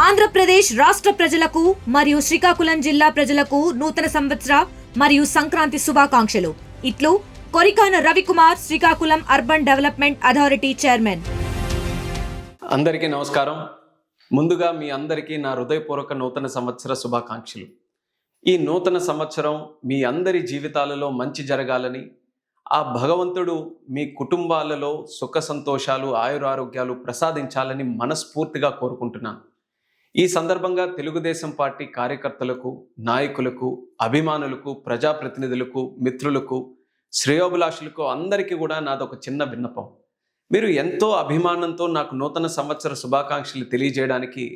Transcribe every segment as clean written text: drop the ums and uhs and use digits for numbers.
ఆంధ్రప్రదేశ్ రాష్ట్ర ప్రజలకు మరియు శ్రీకాకుళం జిల్లా ప్రజలకు నూతన సంవత్సర మరియు సంక్రాంతి శుభాకాంక్షలు. ఇట్లు Korikana Ravikumar, Srikakulam urban development authority chairman. అందరికీ నమస్కారం. ముందుగా మీ అందరికీ నా హృదయపూర్వక నూతన సంవత్సర శుభాకాంక్షలు. ఈ నూతన సంవత్సరం మీ అందరి జీవితాలలో మంచి జరగాలని, ఆ భగవంతుడు మీ కుటుంబాలలో సుఖ సంతోషాలు, ఆయురారోగ్యాలు ప్రసాదించాలని మనస్ఫూర్తిగా కోరుకుంటున్నాను. ఈ సందర్భంగా తెలుగుదేశం పార్టీ కార్యకర్తలకు, నాయకులకు, అభిమానులకు, ప్రజాప్రతినిధులకు, మిత్రులకు, శ్రేయోభిలాషులకు అందరికీ కూడా నాదొక చిన్న విన్నపం. మీరు ఎంతో అభిమానంతో నాకు నూతన సంవత్సర శుభాకాంక్షలు తెలియజేయడానికి,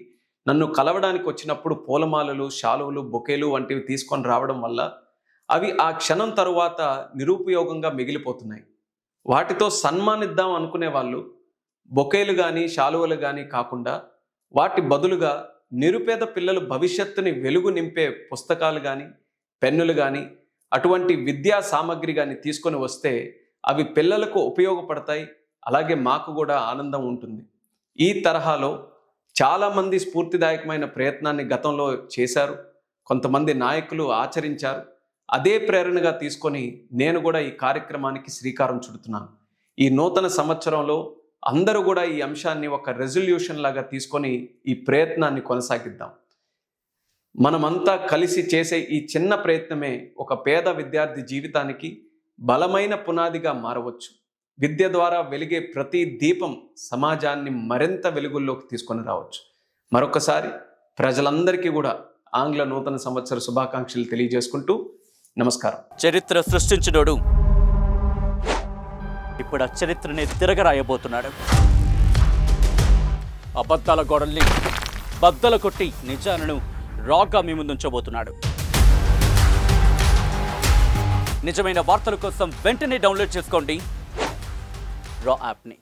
నన్ను కలవడానికి వచ్చినప్పుడు పూలమాలలు, శాలువలు, బొకేలు వంటివి తీసుకొని రావడం వల్ల అవి ఆ క్షణం తరువాత నిరుపయోగంగా మిగిలిపోతున్నాయి. వాటితో సన్మానిద్దాం అనుకునే వాళ్ళు బొకేలు కానీ శాలువలు కానీ కాకుండా వాటి బదులుగా నిరుపేద పిల్లలు భవిష్యత్తుని వెలుగు నింపే పుస్తకాలు కానీ, పెన్నులు కానీ, అటువంటి విద్యా సామగ్రి కానీ తీసుకొని వస్తే అవి పిల్లలకు ఉపయోగపడతాయి. అలాగే మాకు కూడా ఆనందం ఉంటుంది. ఈ తరహాలో చాలామంది స్ఫూర్తిదాయకమైన ప్రయత్నాన్ని గతంలో చేశారు. కొంతమంది నాయకులు ఆచరించారు. అదే ప్రేరణగా తీసుకొని నేను కూడా ఈ కార్యక్రమానికి శ్రీకారం చుడుతున్నాను. ఈ నూతన సంవత్సరంలో అందరూ కూడా ఈ అంశాన్ని ఒక రెజల్యూషన్ లాగా తీసుకొని ఈ ప్రయత్నాన్ని కొనసాగిద్దాం. మనమంతా కలిసి చేసే ఈ చిన్న ప్రయత్నమే ఒక పేద విద్యార్థి జీవితానికి బలమైన పునాదిగా మారవచ్చు. విద్య ద్వారా వెలిగే ప్రతి దీపం సమాజాన్ని మరింత వెలుగుల్లోకి తీసుకొని రావచ్చు. మరొకసారి ప్రజలందరికీ కూడా ఆంగ్ల నూతన సంవత్సర శుభాకాంక్షలు తెలియజేసుకుంటూ నమస్కారం. చరిత్ర సృష్టించినోడు ఇప్పుడు ఆ చరిత్రని తిరగరాయబోతున్నాడు. అబద్ధాల గోడల్ని బద్దలు కొట్టి నిజాలను రాగా మీ ముందుంచబోతున్నాడు. నిజమైన వార్తల కోసం వెంటనే డౌన్లోడ్ చేసుకోండి రా యాప్ని.